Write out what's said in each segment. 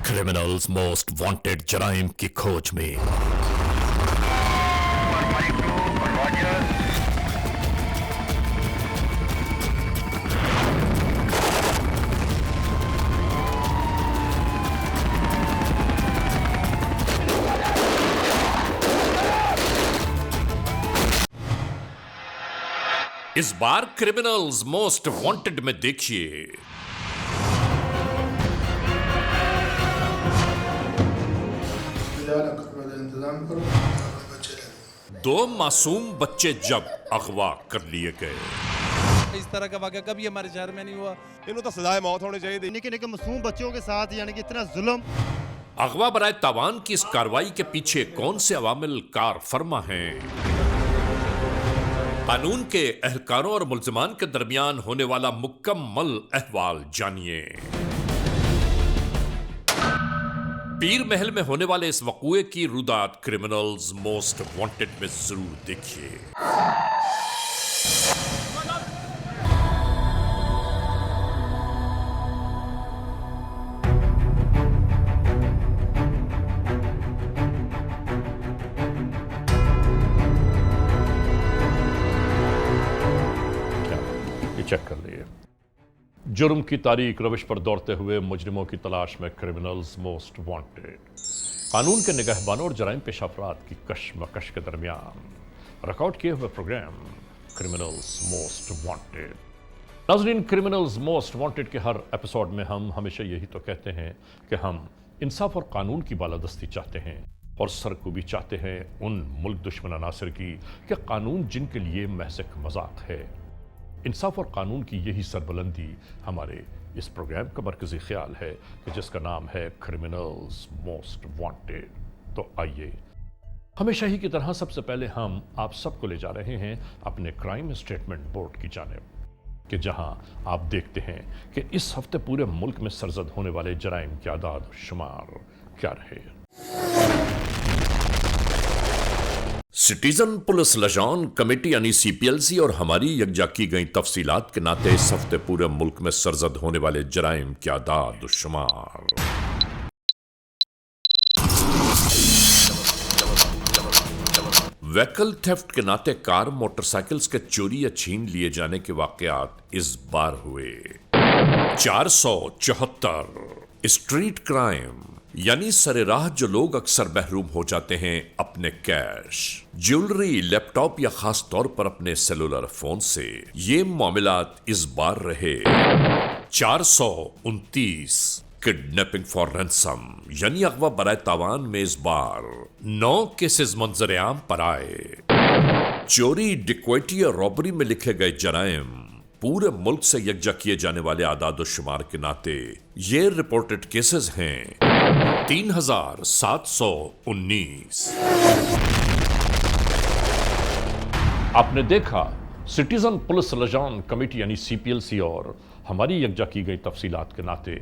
Criminals most wanted जराइम की खोज में। इस बार क्रिमिनल्स मोस्ट वांटेड में देखिए दो मासूम बच्चे जब अगवा कर लिए गए। इस तरह का वाक़या कभी हमारे शहर में नहीं हुआ। इन्हों तो सजाए मौत होनी चाहिए। निके निके मासूम बच्चों के साथ यानी कि इतना जुल्म। अगवा बराए तावान की इस कार्रवाई के पीछे कौन से अवामिल कार फरमा हैं? कानून के एहलकारों और मुल्ज़िमान के दरमियान होने वाला मुकम्मल अहवाल जानिए। पीर महल में होने वाले इस वक़ूए की रुदात क्रिमिनल्स मोस्ट वांटेड में जरूर देखिए। चेक कर लिए। जुर्म की तारीख रविश पर दौड़ते हुए मुजरिमों की तलाश में क्रिमिनल्स मोस्ट वांटेड। कानून के निगहबानों और जराइम पेश अफराद की कशमकश के दरमियान रिकॉर्ड किए हुए प्रोग्राम क्रिमिनल्स मोस्ट वांटेड। नाज़रीन, क्रिमिनल्स मोस्ट वांटेड के हर एपिसोड में हम हमेशा यही तो कहते हैं कि हम इंसाफ और कानून की बालादस्ती चाहते हैं और सरकूबी चाहते हैं उन मुल्क दुश्मन अनासर की कि कानून जिनके लिए महज एक मजाक है। इंसाफ और कानून की यही सरबुलंदी हमारे इस प्रोग्राम का मरकजी ख्याल है कि जिसका नाम है क्रिमिनल्स मोस्ट वांटेड। तो आइए, हमेशा ही की तरह सबसे पहले हम आप सबको ले जा रहे हैं अपने क्राइम स्टेटमेंट बोर्ड की जानिब कि जहां आप देखते हैं कि इस हफ्ते पूरे मुल्क में सरजद होने वाले जराइम के आदाद शुमार क्या रहे। सिटीजन पुलिस लजान कमेटी यानी सीपीएलसी और हमारी यकजा की गई तफसीलात के नाते इस हफ्ते पूरे मुल्क में सरजद होने वाले जराइम के आदाद शुमार। व्हीकल थेफ्ट के नाते कार मोटरसाइकिल्स के चोरी या छीन लिए जाने के वाकयात इस बार हुए 474। स्ट्रीट क्राइम यानी सरेराह जो लोग अक्सर महरूम हो जाते हैं अपने कैश, ज्वेलरी, लैपटॉप या खास तौर पर अपने सेलुलर फोन से, ये मामलात इस बार रहे 429। किडनैपिंग फॉर रैंसम यानी अगवा बराए तावान में इस बार 9 केसेस मंजर आम पर आए। चोरी, डिक्वेटी और रॉबरी में लिखे गए जराइम पूरे मुल्क से यकजा किए जाने वाले आदाद शुमार के नाते ये रिपोर्टेड केसेस हैं 3719। आपने देखा सिटीजन पुलिस लजान कमेटी यानी सीपीएलसी और हमारी यकजा की गई तफसीलात के नाते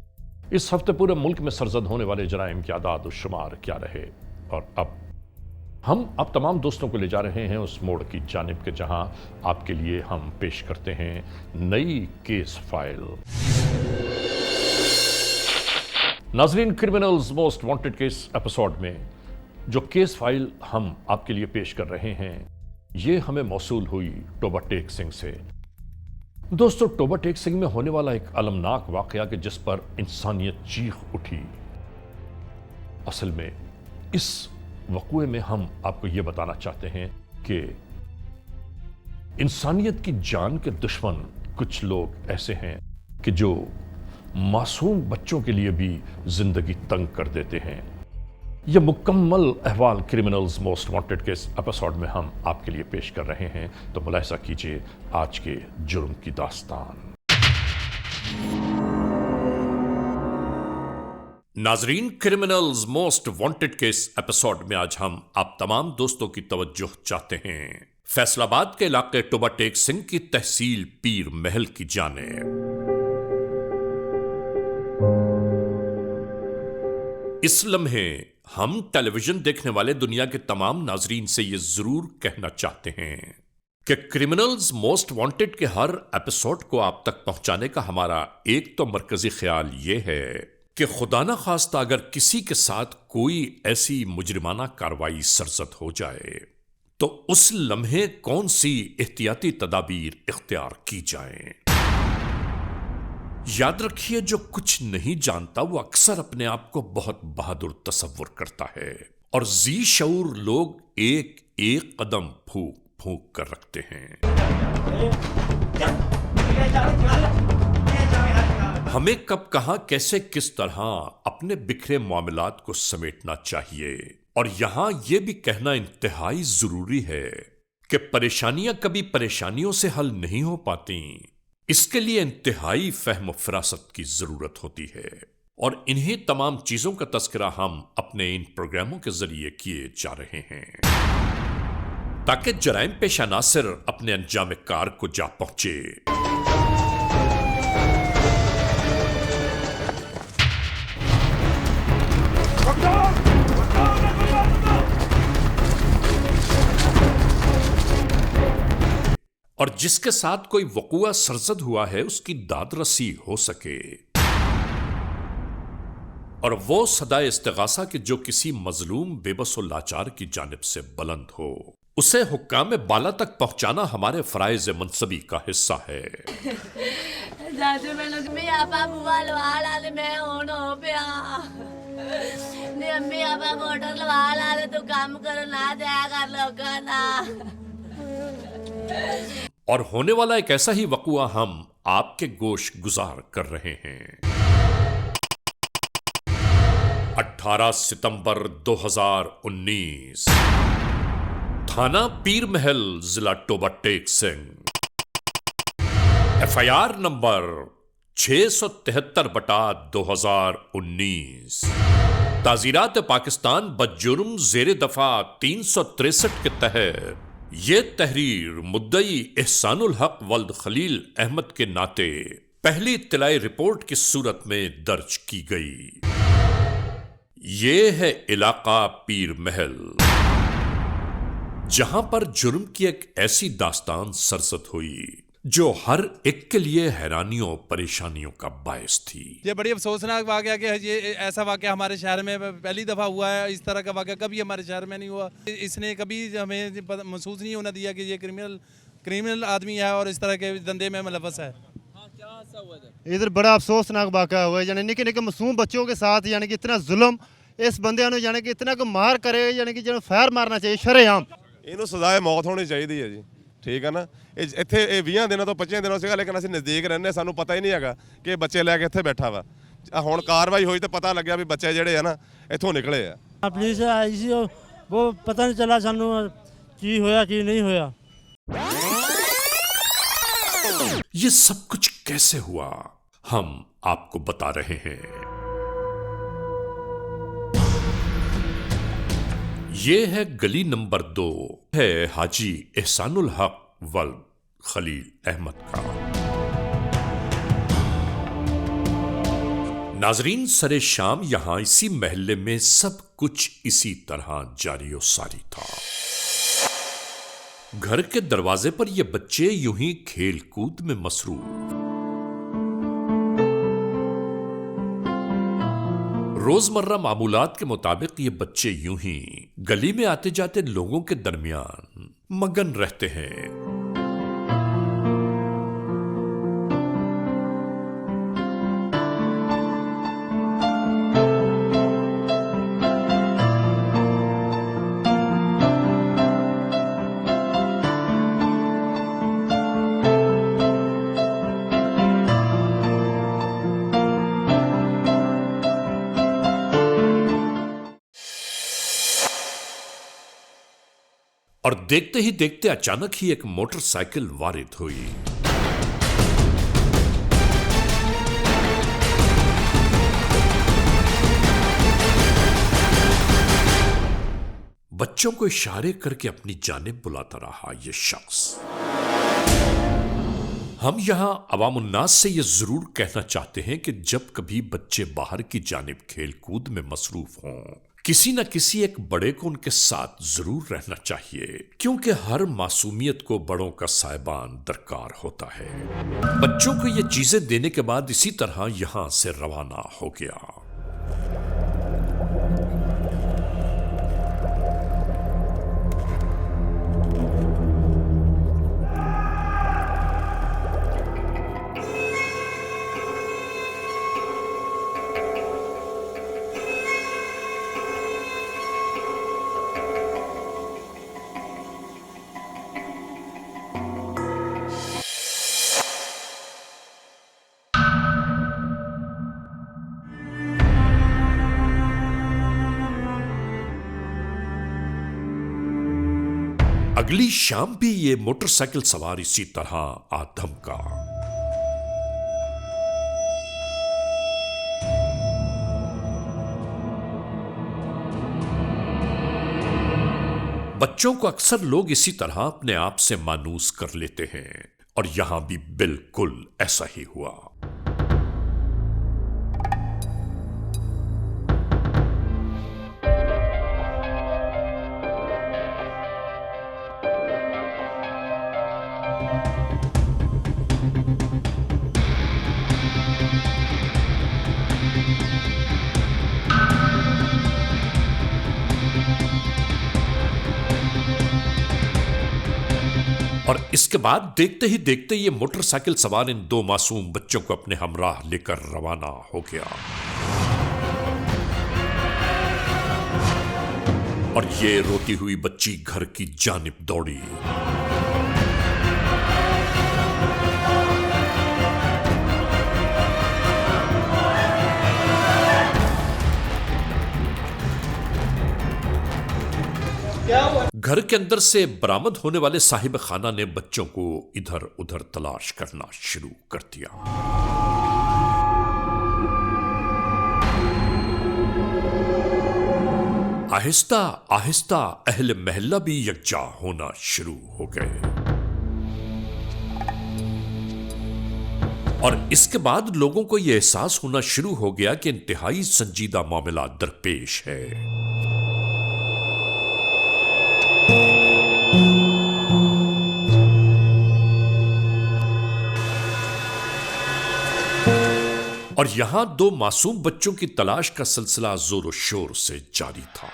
इस हफ्ते पूरे मुल्क में सरजद होने वाले जराइम के आदाद शुमार क्या रहे। और अब हम आप तमाम दोस्तों को ले जा रहे हैं उस मोड़ की जानिब के जहां आपके लिए हम पेश करते हैं नई केस फाइल। नाज़रीन, क्रिमिनल्स मोस्ट वांटेड के इस एपिसोड में जो केस फाइल हम आपके लिए पेश कर रहे हैं ये हमें मौसूल हुई टोबा टेक सिंह से। दोस्तों, टोबा टेक सिंह में होने वाला एक अलमनाक वाकया कि जिस पर इंसानियत चीख उठी। असल में इस वक़ूए में हम आपको यह बताना चाहते हैं कि इंसानियत की जान के दुश्मन कुछ लोग ऐसे हैं कि जो मासूम बच्चों के लिए भी जिंदगी तंग कर देते हैं। यह मुकम्मल अहवाल क्रिमिनल्स मोस्ट वांटेड के इस एपिसोड में हम आपके लिए पेश कर रहे हैं। तो मुलाहिजा कीजिए आज के जुर्म की दास्तान। नाजरीन, क्रिमिनल्स मोस्ट वांटेड के इस एपिसोड में आज हम आप तमाम दोस्तों की तवज्जो चाहते हैं फैसलाबाद के इलाके टोबा टेक सिंह की तहसील पीर महल की जानिब। इस लम्हे हम टेलीविजन देखने वाले दुनिया के तमाम नाजरीन से ये जरूर कहना चाहते हैं कि क्रिमिनल्स मोस्ट वांटेड के हर एपिसोड को आप तक पहुंचाने का हमारा एक तो मरकजी ख्याल ये है کہ خدا نہ خواستہ اگر کسی کے ساتھ کوئی ایسی مجرمانہ کارروائی سرزد ہو جائے تو اس لمحے کون سی احتیاطی تدابیر اختیار کی جائیں۔ یاد رکھیے جو کچھ نہیں جانتا وہ اکثر اپنے آپ کو بہت بہادر تصور کرتا ہے، اور ذی شعور لوگ ایک ایک قدم پھونک پھونک کر رکھتے ہیں۔ ہمیں کب کہاں کیسے کس طرح اپنے بکھرے معاملات کو سمیٹنا چاہیے، اور یہاں یہ بھی کہنا انتہائی ضروری ہے کہ پریشانیاں کبھی پریشانیوں سے حل نہیں ہو پاتی، اس کے لیے انتہائی فہم و فراست کی ضرورت ہوتی ہے، اور انہیں تمام چیزوں کا تذکرہ ہم اپنے ان پروگراموں کے ذریعے کیے جا رہے ہیں تاکہ جرائم پیشہ عناصر اپنے انجام کار کو جا پہنچے۔ اور جس کے ساتھ کوئی وقوعہ سرزد ہوا ہے اس کی داد رسی ہو سکے، اور وہ صدائے استغاثہ کہ جو کسی مظلوم بے بس و لاچار کی جانب سے بلند ہو، اسے حکام بالا تک پہنچانا ہمارے فرائض منصبی کا حصہ ہے۔ اور ہونے والا ایک ایسا ہی وقوعہ ہم آپ کے گوش گزار کر رہے ہیں۔ 18 ستمبر 2019 تھانہ پیر محل، ضلع ٹوبہ ٹیک سنگھ، FIR نمبر 673/2019، تعزیرات پاکستان بجرم زیر دفعہ 363 کے تحت یہ تحریر مدعی احسان الحق ولد خلیل احمد کے ناطے پہلی اطلاعی رپورٹ کی صورت میں درج کی گئی۔ یہ ہے علاقہ پیر محل، جہاں پر جرم کی ایک ایسی داستان سرزد ہوئی جو ہر ایک کے لیے حیرانیوں پریشانیوں کا باعث تھی۔ یہ بڑی افسوسناک واقعہ کہ یہ ایسا واقعہ ہمارے شہر میں پہلی دفعہ ہوا ہے۔ اس طرح کا واقعہ کبھی ہمارے شہر میں نہیں ہوا۔ اس نے کبھی ہمیں محسوس نہیں ہونا دیا کہ یہ کرمنل آدمی ہے اور اس طرح کے دندے میں ملوث ہے۔ ادھر بڑا افسوسناک واقعہ ہوا ہے، یعنی نکے نکے معصوم بچوں کے ساتھ یعنی کہ اتنا ظلم اس بندے نے یعنی کہ اتنا کو مار کرے، یعنی کہ جنہوں فائر مارنا چاہیے شرے عام۔ ਇਹਨੂੰ ਸਜ਼ਾਏ ਮੌਤ ਹੋਣੀ ਚਾਹੀਦੀ ਹੈ ਜੀ, ਠੀਕ ਹੈ ਨਾ। ਇੱਥੇ ਇਹ 20 ਦਿਨਾਂ ਤੋਂ 25 ਦਿਨਾਂ ਸੀਗਾ, ਲੇਕਿਨ ਅਸੀਂ ਨਜ਼ਦੀਕ ਰਹਿੰਦੇ, ਸਾਨੂੰ ਪਤਾ ਹੀ ਨਹੀਂ ਹੈਗਾ ਕਿ ਬੱਚੇ ਲੈ ਕੇ ਇੱਥੇ ਬੈਠਾ ਵਾ। ਹੁਣ ਕਾਰਵਾਈ ਹੋਈ ਤੇ ਪਤਾ ਲੱਗਿਆ ਵੀ ਬੱਚੇ ਜਿਹੜੇ ਆ ਨਾ ਇੱਥੋਂ ਨਿਕਲੇ ਆ। ਪੁਲਿਸ ਆਈ ਸੀ, ਉਹ ਪਤਾ ਨਹੀਂ ਚੱਲਾ ਸਾਨੂੰ ਕੀ ਹੋਇਆ ਕੀ ਨਹੀਂ ਹੋਇਆ। یہ سب کچھ کیسے ہوا ہم آپ کو بتا رہے ہیں۔ یہ ہے گلی نمبر 2، ہے حاجی احسان الحق ولد خلیل احمد کا۔ ناظرین، سر شام یہاں اسی محلے میں سب کچھ اسی طرح جاری و ساری تھا۔ گھر کے دروازے پر یہ بچے یوں ہی کھیل کود میں مصروف۔ روزمرہ معمولات کے مطابق یہ بچے یوں ہی گلی میں آتے جاتے لوگوں کے درمیان مگن رہتے ہیں۔ اور دیکھتے ہی دیکھتے اچانک ہی ایک موٹر سائیکل وارد ہوئی۔ بچوں کو اشارے کر کے اپنی جانب بلاتا رہا یہ شخص۔ ہم یہاں عوام الناس سے یہ ضرور کہنا چاہتے ہیں کہ جب کبھی بچے باہر کی جانب کھیل کود میں مصروف ہوں، کسی نہ کسی ایک بڑے کو ان کے ساتھ ضرور رہنا چاہیے، کیونکہ ہر معصومیت کو بڑوں کا سائبان درکار ہوتا ہے۔ بچوں کو یہ چیزیں دینے کے بعد اسی طرح یہاں سے روانہ ہو گیا۔ अगली शाम भी ये मोटरसाइकिल सवार इसी तरह आधमका। बच्चों को अक्सर लोग इसी तरह अपने आप से मानूस कर लेते हैं और यहां भी बिल्कुल ऐसा ही हुआ। और इसके बाद देखते ही देखते ये मोटरसाइकिल सवार इन दो मासूम बच्चों को अपने हमराह लेकर रवाना हो गया और ये रोती हुई बच्ची घर की जानिब दौड़ी। घर के अंदर से बरामद होने वाले साहिब खाना ने बच्चों को इधर उधर तलाश करना शुरू कर दिया। आहिस्ता आहिस्ता अहले महल्ला भी यकजा होना शुरू हो गए और इसके बाद लोगों को यह एहसास होना शुरू हो गया कि इंतहाई संजीदा मामला दरपेश है। और यहां दो मासूम बच्चों की तलाश का सिलसिला जोर शोर से जारी था।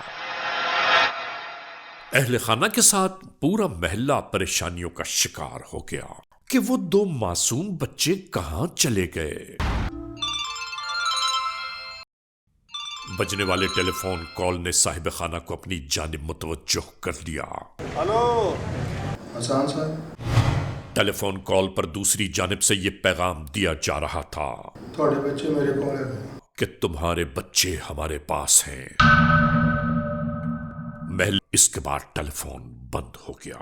अहले खाना के साथ पूरा महल्ला परेशानियों का शिकार हो गया कि वो दो मासूम बच्चे कहां चले गए। बजने वाले टेलीफोन कॉल ने साहिब खाना को अपनी जानिब मुतवज्जो कर लिया। हेलो हसन साहब, टेलीफोन कॉल पर दूसरी जानिब से यह पैगाम दिया जा रहा था थोड़े बच्चे मेरे को कि तुम्हारे बच्चे हमारे पास हैं। महल इसके बाद टेलीफोन बंद हो गया।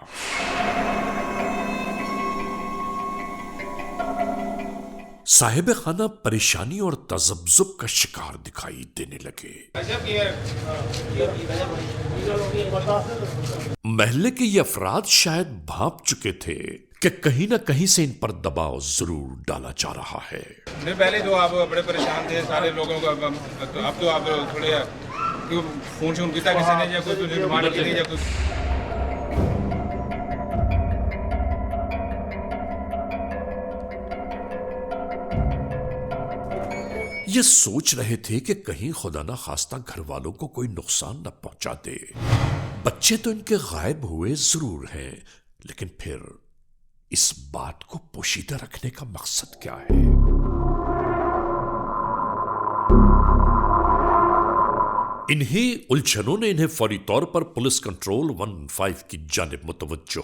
साहिब खाना परेशानी और तजब्जुब का शिकार दिखाई देने लगे। महल्ले के ये अफराद शायद भांप चुके थे कि कहीं ना कहीं से इन पर दबाव जरूर डाला जा रहा है। नहीं, पहले तो आप बड़े परेशान थे सारे लोगों को, अब तो आप थोड़े फोन शोन किया किसी ने या कोई डिमांड की या कोई। ये सोच रहे थे कि कहीं खुदा ना खास्ता घर वालों को कोई नुकसान न पहुंचा दे। बच्चे तो इनके गायब हुए जरूर हैं, लेकिन फिर इस बात को पोशीदा रखने का मकसद क्या है? इन्हीं उलझनों ने इन्हें फौरी तौर पर पुलिस कंट्रोल 15 की जानिब मुतवज्जो।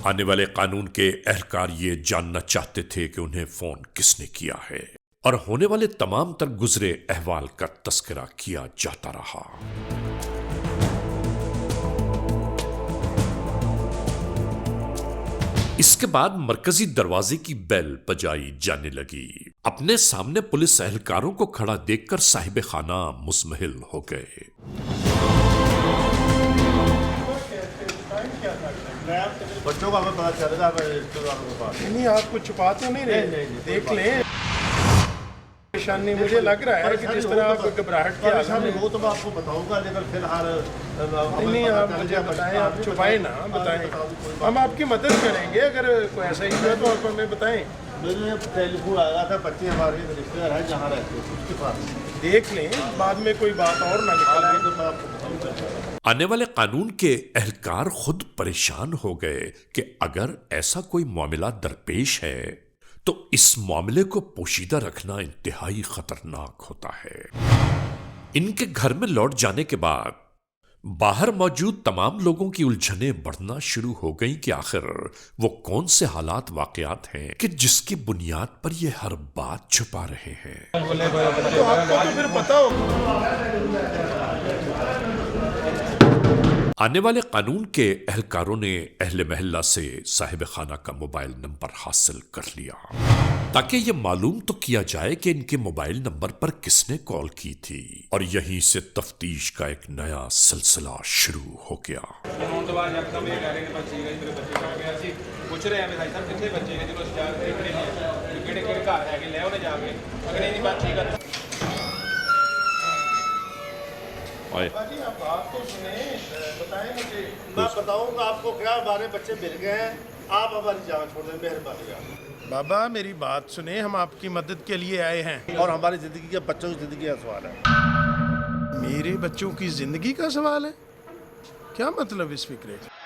आने वाले कानून के एहलकार ये जानना चाहते थे कि उन्हें फोन किसने किया है और होने वाले तमाम तर गुजरे अहवाल का तस्करा किया जाता रहा। इसके बाद मरकजी दरवाजे की बेल बजाई जाने लगी। अपने सामने पुलिस एहलकारों को खड़ा देखकर साहिब खाना मुस्महिल हो गए। बच्चों को हमें पता चलेगा, रिश्तेदारों के पास नहीं, आप कुछ छुपा तो नहीं रहे? देख लें, परेशानी मुझे लग रहा है कि जिस तरह आप घबराहट के हालात में वो तो मैं आपको बताऊंगा, लेकिन फिलहाल नहीं, आप मुझे बताएं, आप छुपाएं ना, बताएं, हम आपकी मदद करेंगे। अगर कोई ऐसा ही हुआ तो आप हमें बताएं। मेरे टेलीफोन आया था, बच्चे हमारे रिश्तेदार हैं जहाँ रहते हैं उसके पास। देख लें, बाद में कोई बात और ना निकल आए तो मैं आपको बताऊंगा। आने वाले कानून के एहलकार खुद परेशान हो गए कि अगर ऐसा कोई मामला दरपेश है तो इस मामले को पोशीदा रखना इंतहाई खतरनाक होता है। इनके घर में लौट जाने के बाद बाहर मौजूद तमाम लोगों की उलझनें बढ़ना शुरू हो गईं कि आखिर वो कौन से हालात वाकयात हैं कि जिसकी बुनियाद पर ये हर बात छुपा रहे हैं। तो आपको तो फिर पता होगा। आने वाले कानून के एहलकारों ने अहले महल्ला से साहिब खाना का मोबाइल नंबर हासिल कर लिया ताकि ये मालूम तो किया जाए कि इनके मोबाइल नंबर पर किसने कॉल की थी, और यहीं से तफ्तीश का एक नया सिलसिला शुरू हो गया। ਹੁਣ ਤੋਂ ਬਾਅਦ ਯਕਦਮ ਇਹ ਕਹਿ ਰਹੇ ਕਿ ਬੱਚੇ ਗਏ ਮੇਰੇ ਬੱਚੇ ਕਹਾਂ ਗਿਆ ਸੀ ਪੁੱਛ ਰਹੇ ਆ ਮੈਂ ਭਾਈ ਸਾਹਿਬ ਕਿੱਥੇ ਬੱਚੇ ਨੇ ਜਦੋਂ ਸਟਾਰ ਤੇ ਖੜੇ ਨੇ ਕਿਹੜੇ ਕਿਹੜੇ ਘਰ ਹੈਗੇ ਲੈ ਉਹਨੇ ਜਾ ਕੇ ਅਗਰ ਇਹਦੀ ਬਾਤ ਠੀਕ ਹੈ बाजी आप बात तो सुने, बताएं मुझे। मैं बताऊंगा आपको क्या हमारे बच्चे मिल गए हैं, आप हमारी जान छोड़ दें, मेहरबानी। बाबा मेरी बात सुने, हम आपकी मदद के लिए आए हैं। और हमारी ज़िंदगी के बच्चों की ज़िंदगी का सवाल है। मेरे बच्चों की ज़िंदगी का सवाल है? क्या मतलब इस फिक्रे का?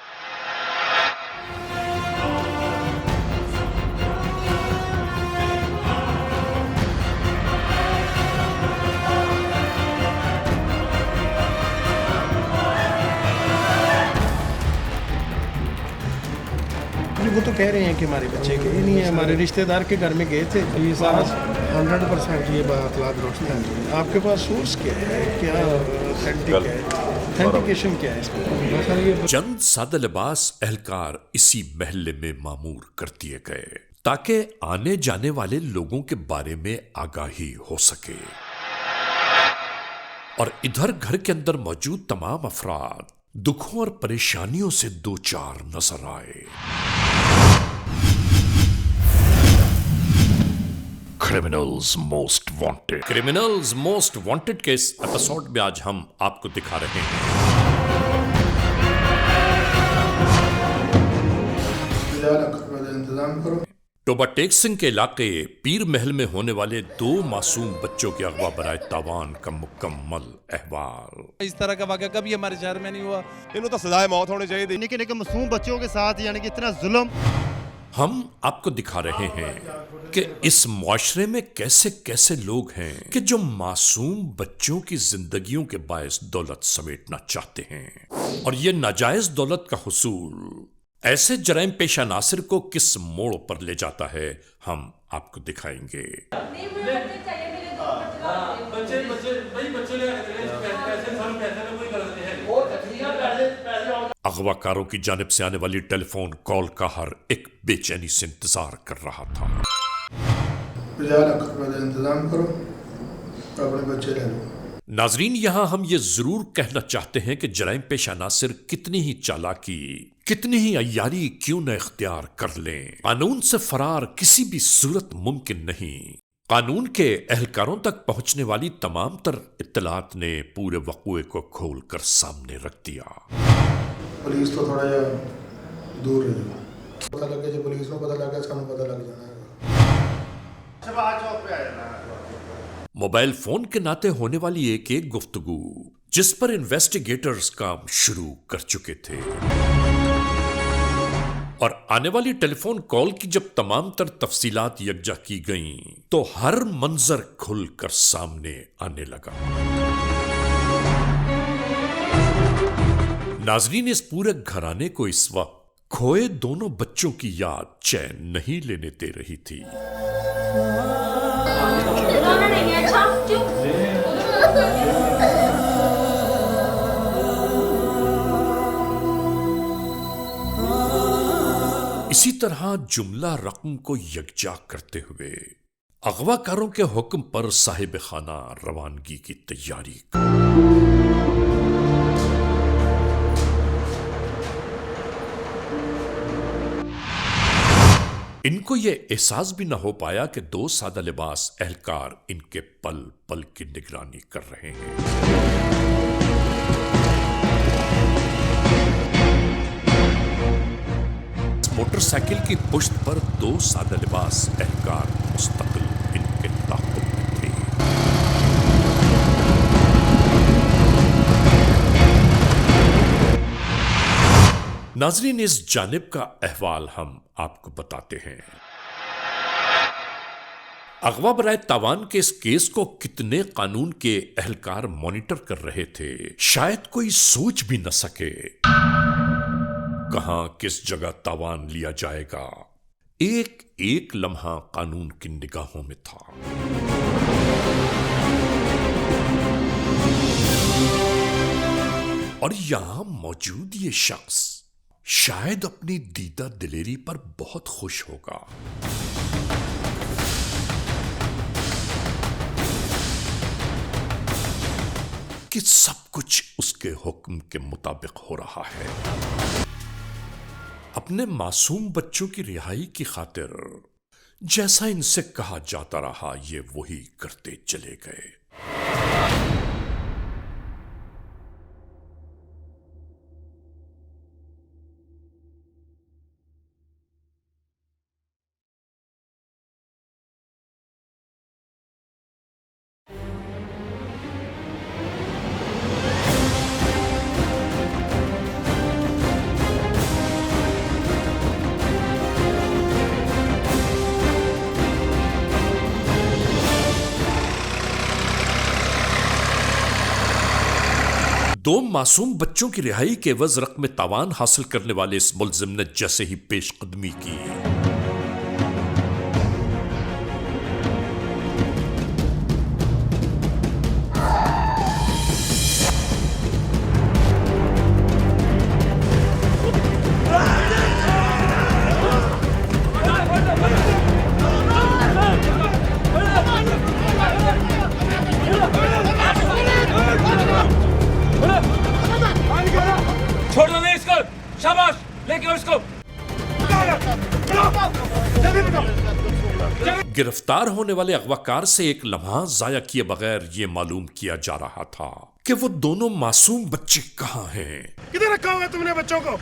वो तो कह रहे हैं कि हमारे बच्चे गए नहीं है, हमारे रिश्तेदार के घर में गए थे। ये सारा 100% ये बात दुरुस्त है। आपके पास सोर्स क्या है, क्या ऑथेंटिक है, ऑथेंटिकेशन क्या है इसमें? चंद सादा लिबास एहलकार इसी महल्ले में मामूर कर दिए गए ताकि आने जाने वाले लोगों के बारे में आगाही हो सके, और इधर घर के अंदर मौजूद तमाम अफराद दुखों और परेशानियों से दो चार नजर आए। क्रिमिनल्स मोस्ट वांटेड के इस एपिसोड में आज हम आपको दिखा रहे हैं टोबा टेक सिंह के इलाके पीर महल में होने वाले 2 मासूम बच्चों के अगवा बराए तावान का मुकम्मल अहवाल। इस तरह का वाक़या कभी हमारे शहर में नहीं हुआ। ਇਹਨੂੰ ਤਾਂ ਸਜ਼ਾਏ ਮੌਤ ਹੋਣੀ ਚਾਹੀਦੀ। निके निके मासूम बच्चों के साथ यानी कि इतना जुल्म। हम आपको दिखा रहे हैं कि इस मुआशरे में कैसे कैसे लोग हैं कि जो मासूम बच्चों की जिंदगियों के बायस दौलत समेटना चाहते हैं, और ये नाजायज दौलत का हुसूल ऐसे जराइम पेशा नासिर को किस मोड़ पर ले जाता है, हम आपको दिखाएंगे। अगवाकारों की जानिब से आने वाली टेलीफोन कॉल का हर एक बेचैनी से इंतजार कर रहा था। इंतजाम करो, अपने बच्चे ले लो। नाजरीन, यहां हम ये जरूर कहना चाहते हैं कि जराइम पेशा नासिर कितनी ही चालाकी, कितनी ही अय्यारी क्यों न इख्तियार कर लें, कानून से फरार किसी भी सूरत मुमकिन नहीं। कानून के एहलकारों तक पहुंचने वाली तमाम तर इत्तलात ने पूरे वक़ूए को खोल कर सामने रख दिया। पुलिस तो थोड़ा दूर रहेगा, पता लग गया, जो पुलिस को पता लग गया इसका पता लग जाना है। मोबाइल फोन के नाते होने वाली एक एक गुफ्तगू जिस पर इन्वेस्टिगेटर्स काम शुरू कर चुके थे, और आने वाली टेलीफोन कॉल की जब तमाम तर तफसीलात यकजा की गईं तो हर मंजर खुलकर सामने आने लगा। नाजरीन, इस पूरे घराने को इस वक्त खोए दोनों बच्चों की याद चैन नहीं लेने दे रही थी। इसी तरह जुमला रकम को यकजा करते हुए अगवाकारों के हुक्म पर साहिब खाना रवानगी की तैयारी। इनको ये एहसास भी न हो पाया कि 2 सादा लिबास एहलकार इनके पल पल की निगरानी कर रहे हैं। मोटरसाइकिल की पुश्त पर 2 सादा लिबास एहलकार मुस्तकिल इनके ताक़ुब में थे। नाज़रीन, इस जानिब का अहवाल हम आपको बताते हैं। अगवा बराए तावान के इस केस को कितने कानून के एहलकार मॉनिटर कर रहे थे, शायद कोई सोच भी न सके। कहां किस जगह तावान लिया जाएगा, एक एक लम्हा कानून की निगाहों में था। और यहां موجود یہ شخص شاید اپنی دیدہ دلیری پر بہت خوش ہوگا. کہ سب کچھ اس کے حکم کے مطابق ہو رہا ہے. اپنے معصوم بچوں کی رہائی کی خاطر جیسا ان سے کہا جاتا رہا یہ وہی کرتے چلے گئے. دو معصوم بچوں کی رہائی کے عوض رقم تاوان حاصل کرنے والے اس ملزم نے جیسے ہی پیش قدمی کی چھوڑ دو نہیں اس کو. شاباش لے کے اس کو. گرفتار ہونے والے اغواکار سے ایک لمحہ ضائع کیے بغیر یہ معلوم کیا جا رہا تھا کہ وہ دونوں معصوم بچے کہاں ہیں. کدھر رکھا ہوا ہے تم نے بچوں کو؟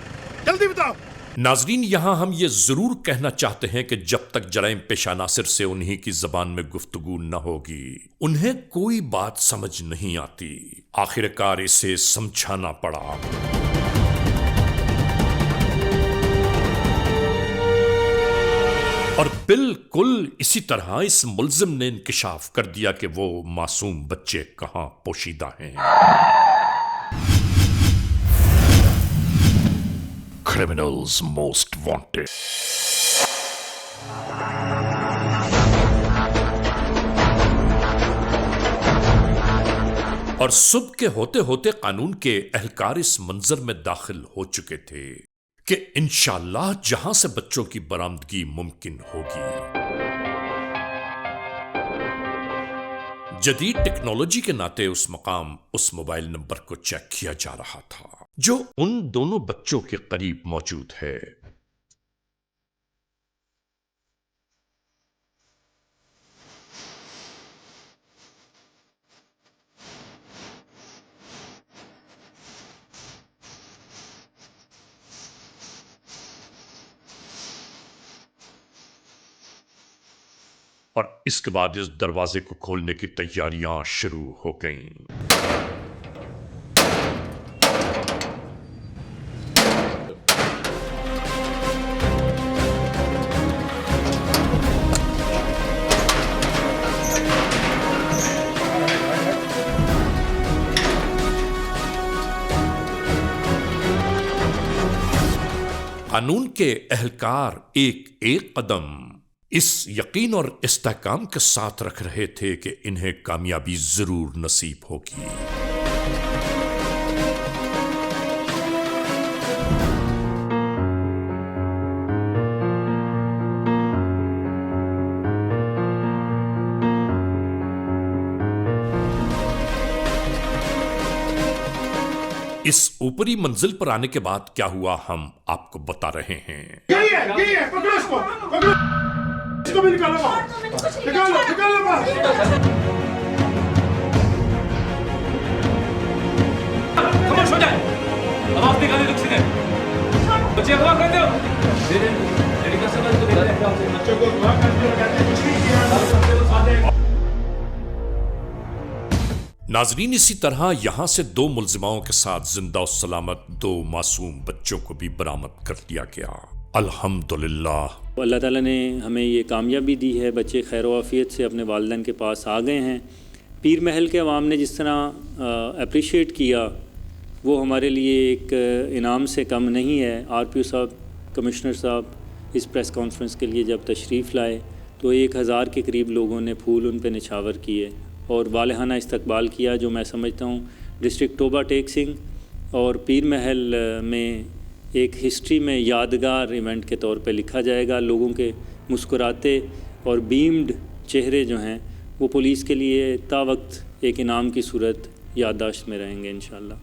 جلدی بتاؤ. ناظرین یہاں ہم یہ ضرور کہنا چاہتے ہیں کہ جب تک جرائم پیشہ عناصر سے انہی کی زبان میں گفتگو نہ ہوگی انہیں کوئی بات سمجھ نہیں آتی. آخر کار اسے سمجھانا پڑا. اور بالکل اسی طرح اس ملزم نے انکشاف کر دیا کہ وہ معصوم بچے کہاں پوشیدہ ہیں. Criminals Most Wanted. اور صبح کے ہوتے ہوتے قانون کے اہلکار اس منظر میں داخل ہو چکے تھے کہ انشاءاللہ جہاں سے بچوں کی برآمدگی ممکن ہوگی. جدید ٹیکنالوجی کے ناطے اس مقام اس موبائل نمبر کو چیک کیا جا رہا تھا جو ان دونوں بچوں کے قریب موجود ہے. اور اس کے بعد اس دروازے کو کھولنے کی تیاریاں شروع ہو گئیں. قانون کے اہلکار ایک ایک قدم اس یقین اور استحکام کے ساتھ رکھ رہے تھے کہ انہیں کامیابی ضرور نصیب ہوگی. اس اوپری منزل پر آنے کے بعد کیا ہوا ہم آپ کو بتا رہے ہیں. پکڑو اس کو. اس کو بھی نکالو باہر. نکالو باہر. خاموش ہو جائے. آواز نکالنے رک سکے. بچے اغوا کر دو. ڈیڈی کا سمجھ تو نکالے. بچوں کو اغوا کر دو. کہتے کچھ نہیں کیا. ناظرین اسی طرح یہاں سے دو ملزماؤں کے ساتھ زندہ و سلامت دو معصوم بچوں کو بھی برآمد کر لیا گیا. الحمدللہ اللہ تعالیٰ نے ہمیں یہ کامیابی دی ہے. بچے خیر و عافیت سے اپنے والدین کے پاس آ گئے ہیں. پیر محل کے عوام نے جس طرح اپریشیٹ کیا وہ ہمارے لیے ایک انعام سے کم نہیں ہے. آر پی او صاحب، کمشنر صاحب اس پریس کانفرنس کے لیے جب تشریف لائے تو 1000 کے قریب لوگوں نے پھول ان پہ نچھاور کیے اور والہانہ استقبال کیا، جو میں سمجھتا ہوں ڈسٹرکٹ توبہ ٹیک سنگھ اور پیر محل میں ایک ہسٹری میں یادگار ایونٹ کے طور پہ لکھا جائے گا. لوگوں کے مسکراتے اور بیمڈ چہرے جو ہیں وہ پولیس کے لیے تا وقت ایک انعام کی صورت یادداشت میں رہیں گے انشاءاللہ.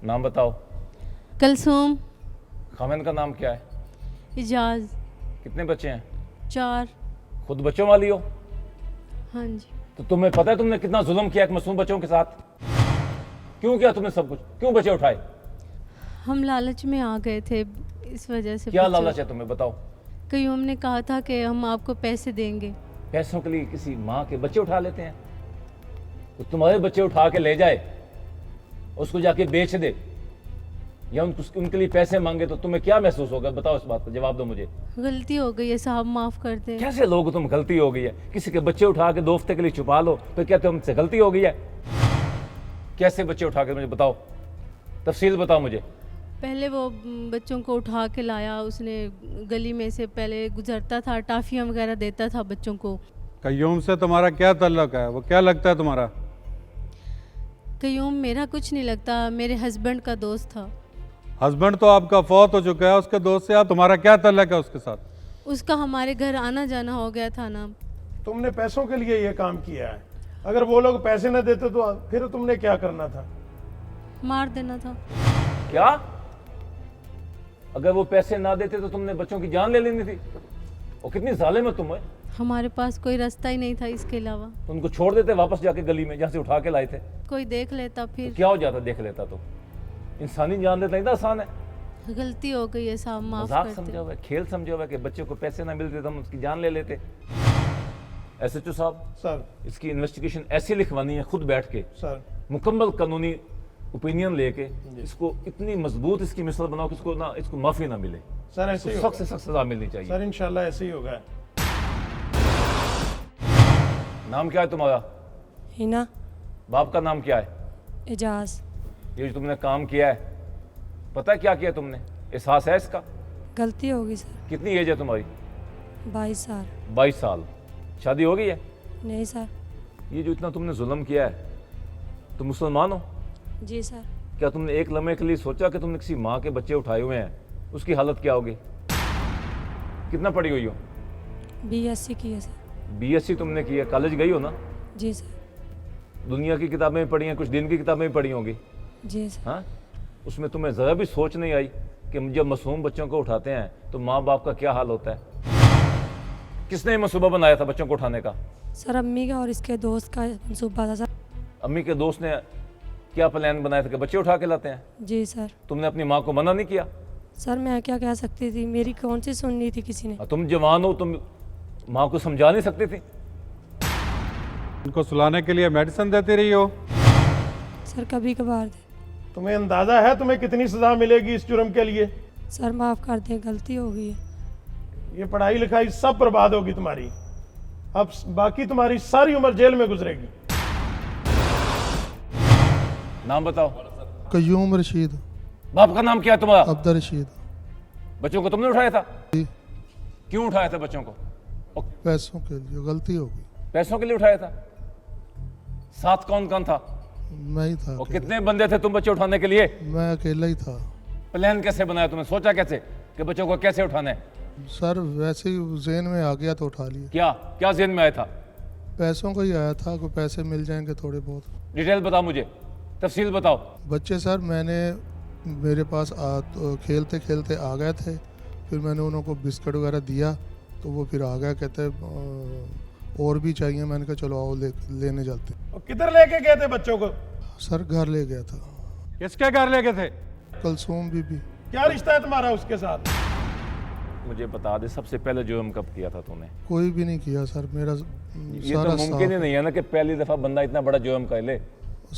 نام بتاؤ. کلثوم. خامن کا نام کیا ہے؟ اجاز. کتنے بچے ہیں؟ 4. خود بچوں والی ہو؟ ہاں جی. تو تمہیں پتہ ہے تم نے کتنا ظلم کیا ایک معصوم بچوں کے ساتھ؟ کیوں کیا تم نے سب کچھ؟ کیوں بچے اٹھائے؟ ہم لالچ میں آ گئے تھے اس وجہ سے. کیا لالچ ہے تمہیں بتاؤ؟ قیوم نے کہا تھا کہ ہم آپ کو پیسے دیں گے. پیسوں کے لیے کسی ماں کے بچے اٹھا لیتے ہیں؟ تو تمہارے بچے اٹھا کے لے جائے، اس کو جا کے بیچ دے یا ان کے لیے پیسے مانگے تو تمہیں کیا محسوس ہوگا؟ بتاؤ اس بات کا جواب دو مجھے. غلطی ہو گئی ہے صاحب، معاف کر دیں. کیسے لوگ تم غلطی ہو گئی ہے؟ کسی کے بچے اٹھا کے 2 ہفتے کے لیے چھپا لو تو کیا تم سے غلطی ہو گئی ہے؟ کیسے بچے اٹھا کے مجھے بتاؤ، تفصیل بتاؤ مجھے. پہلے وہ بچوں کو اٹھا کے لایا، اس نے گلی میں سے پہلے گزرتا تھا، ٹافیاں وغیرہ دیتا تھا بچوں کو. قیوم سے تمہارا کیا تعلق ہے؟ وہ کیا لگتا ہے تمہارا؟ قیوم میرا کچھ نہیں لگتا، میرے ہسبینڈ کا دوست تھا. ہسبینڈ تو آپ کا فوت ہو چکا ہے، اس کے دوست سے آپ تمہارا کیا تعلق ہے اس کے ساتھ؟ اس کا ہمارے گھر آنا جانا ہو گیا تھا نا. تم نے پیسوں کے لیے یہ کام کیا ہے، اگر وہ لوگ پیسے نہ دیتے تو پھر تم نے کیا کرنا تھا؟ مار دینا تھا. کیا؟ اگر وہ پیسے نہ دیتے تو تم نے بچوں کی جان لے لینی تھی؟ وہ کتنی ظالم ہے تم. ہمارے پاس کوئی راستہ ہی نہیں تھا اس کے علاوہ. تو ان کو چھوڑ دیتے واپس جا کے گلی میں جہاں سے اٹھا کے لائے تھے؟ کوئی دیکھ لیتا پھر. کیا ہو جاتا دیکھ لیتا تو؟ انسانی جان لیتا اتنا آسان ہے؟ غلطی ہو گئی ہے صاحب، معاف مذاق کر سمجھا دیں. ہوا ہے، کھیل سمجھا ہوا ہے کہ بچے کو پیسے نہ ملتے تو ہم اس کی جان لے لیتے. ایس ایچ او صاحب سر اس کی انویسٹیگیشن ایسی لکھوانی ہے خود بیٹھ کے، سر مکمل قانونی اوپینین لے کے اس کو اتنی مضبوط اس کی مثال بناؤ کہ اس کو معافی نہ ملے. سر ایسے ہی سخت سے سخت سزا ملنی چاہیے. سر انشاءاللہ ایسے ہی ہوگا. نام کیا ہے تمہارا؟ ہینا. باپ کا نام کیا ہے؟ اجاز. یہ جو تم نے کام کیا ہے پتہ ہے کیا کیا تم نے؟ احساس ہے اس کا؟ غلطی ہوگی سر. کتنی ایج ہے تمہاری؟ 22 سال. 22 سال. شادی ہو گئی ہے؟ نہیں سر. یہ جو اتنا تم نے ظلم کیا ہے، تم مسلمان ہو؟ جی سر. کیا تم نے ایک لمحے کے لیے سوچا کہ تم نے کسی ماں کے بچے اٹھائے ہوئے ہیں اس کی حالت کیا ہوگی؟ کتنا پڑھی ہوئی ہو؟ BSc کی ہے سر. BSc تم نے کی ہے، کالج گئی ہو نا؟ جی سر. دنیا کی کتابیں پڑھی ہیں، کچھ دین کی کتابیں پڑھی ہوں گی. جی سر. ہاں، اس میں تمہیں ذرا بھی سوچ نہیں آئی کہ جب معصوم بچوں کو اٹھاتے ہیں تو ماں باپ کا کیا حال ہوتا ہے؟ کس نے یہ منصوبہ بنایا تھا بچوں کو اٹھانے کا؟ سر امی کا اور اس کے دوست کا منصوبہ تھا سر. امی کے دوست نے کیا پلان بنایا تھا کہ بچے اٹھا کے لاتے ہیں؟ جی سر. تم نے اپنی ماں کو منع نہیں کیا؟ سر میں کیا کہہ سکتی تھی، میری کون سی سننی تھی کسی نے. تم جوان ہو، تم ماں کو سمجھا نہیں سکتی تھی؟ ان کو سلانے کے لیے میڈیسن دیتی رہی ہو؟ سر کبھی کبھار دے. تمہیں اندازہ ہے تمہیں کتنی سزا ملے گی اس جرم کے لیے؟ سر معاف کر دیں، غلطی ہو گئی ہے. یہ پڑھائی لکھائی سب برباد ہوگی تمہاری، اب باقی تمہاری ساری عمر جیل میں گزرے گی. نام بتاؤ. قیوم رشید. باپ کا نام کیا ہے تمہارا؟ عبد الرشید. بچوں کو تم نے اٹھایا تھا؟ کیوں اٹھایا تھا بچوں کو؟ پیسوں کے لیے. غلطی ہو گئی. پیسوں کے لیے اٹھایا تھا؟ ساتھ کون کون تھا؟ میں ہی تھا. اور کتنے بندے تھے تم بچے اٹھانے کے لیے؟ میں اکیلا ہی تھا. پلان کیسے بنایا تم نے؟ سوچا کیسے کہ بچوں کو کیسے اٹھانا ہے؟ سر ویسے ہی ذہن میں آ گیا تو اٹھا لیا. کیا ذہن میں آیا تھا؟ پیسوں کا ہی آیا تھا کہ پیسے مل جائیں گے تھوڑے بہت. ڈیٹیل بتاؤ مجھے، تفصیل بتاؤ. بچے سر میں نے میرے پاس کھیلتے کھیلتے آ گئے تھے، پھر میں نے انہوں کو بسکٹ وغیرہ دیا تو وہ پھر آ گیا، کہتے اور بھی چاہیے. میں نے کہا چلو آؤ لینے جاتے. کدھر لے کے گئے تھے بچوں کو؟ سر گھر لے گیا تھا. کس کے گھر لے گئے تھے؟ کلثوم بی بی. کیا رشتہ ہے تمہارا اس کے ساتھ؟ مجھے بتا دے سب سے پہلے جرم کب کیا تھا تم نے؟ کوئی بھی نہیں کیا سر. میرا یہ تو ممکن ہی نہیں ہے نا کہ پہلی دفعہ بندہ اتنا بڑا جرم کر لے.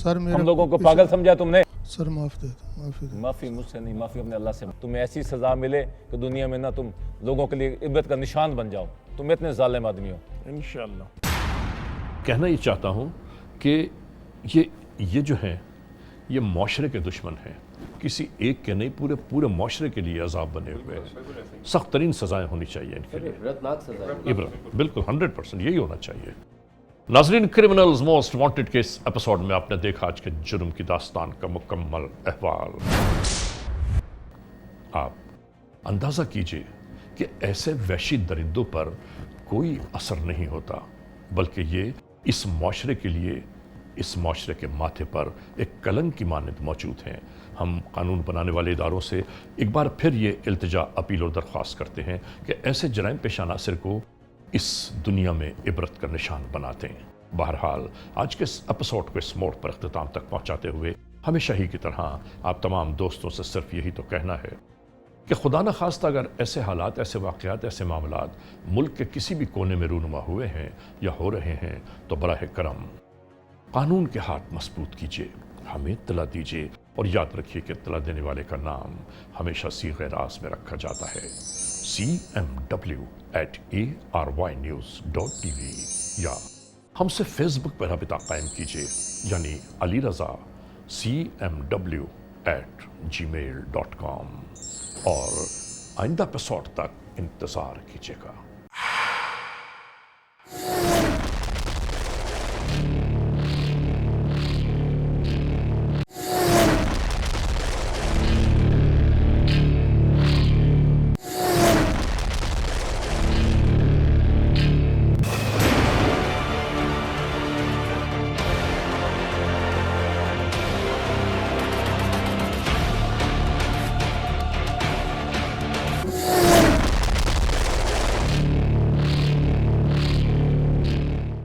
سر ہم لوگوں کو پاگل سمجھا تم نے؟ سر معاف دے دو. معافی مجھ سے نہیں، معافی اپنے اللہ سے. تمہیں ایسی سزا ملے کہ دنیا میں نہ تم لوگوں کے لیے عبرت کا نشان بن جاؤ. تم اتنے ظالم آدمی ہو. انشاءاللہ. کہنا یہ چاہتا ہوں کہ یہ جو ہیں یہ معاشرے کے دشمن ہیں، کسی ایک کے نہیں، پورے معاشرے کے لیے عذاب بنے ہوئے ہیں. سخت ترین سزائیں ہونی چاہیے ان کے لیے. عبرت، بالکل 100% یہی ہونا چاہیے. नाजरीन, क्रिमिनल्स मोस्ट वांटेड के इस एपिसोड में आपने देखा आज के जुर्म की दास्तान का मुकम्मल अहवाल। आप अंदाजा कीजिए कि ऐसे वहशी दरिंदों पर कोई असर नहीं होता, बल्कि ये इस मुआशरे के लिए, इस मुआशरे के माथे पर एक कलंक की मानद मौजूद हैं। हम कानून बनाने वाले इदारों से एक बार फिर ये इल्तिजा, अपील और दरख्वास्त करते हैं कि ऐसे जराइम पेश अनासिर को इस दुनिया में इबरत का निशान बनाते हैं। बहरहाल आज के इस एपिसोड को इस मोड़ पर अख्तिताम तक पहुंचाते हुए हमेशा ही की तरह आप तमाम दोस्तों से सिर्फ यही तो कहना है कि खुदा न खास्ता अगर ऐसे हालात, ऐसे वाक़यात, ऐसे मामलात मुल्क के किसी भी कोने में रूनुमा हुए हैं या हो रहे हैं तो बराह करम कानून के हाथ मजबूत कीजिए, हमें इत्तला दीजिए और याद रखिए कि इत्तला देने वाले का नाम हमेशा सीग़े राज़ में रखा जाता है। cmw@arYnews.tv या हमसे फेसबुक पर राबिता कायम कीजिए, यानी अली रज़ा cmw@gmail.com, और आइंदा एपिसोड तक इंतज़ार कीजिएगा।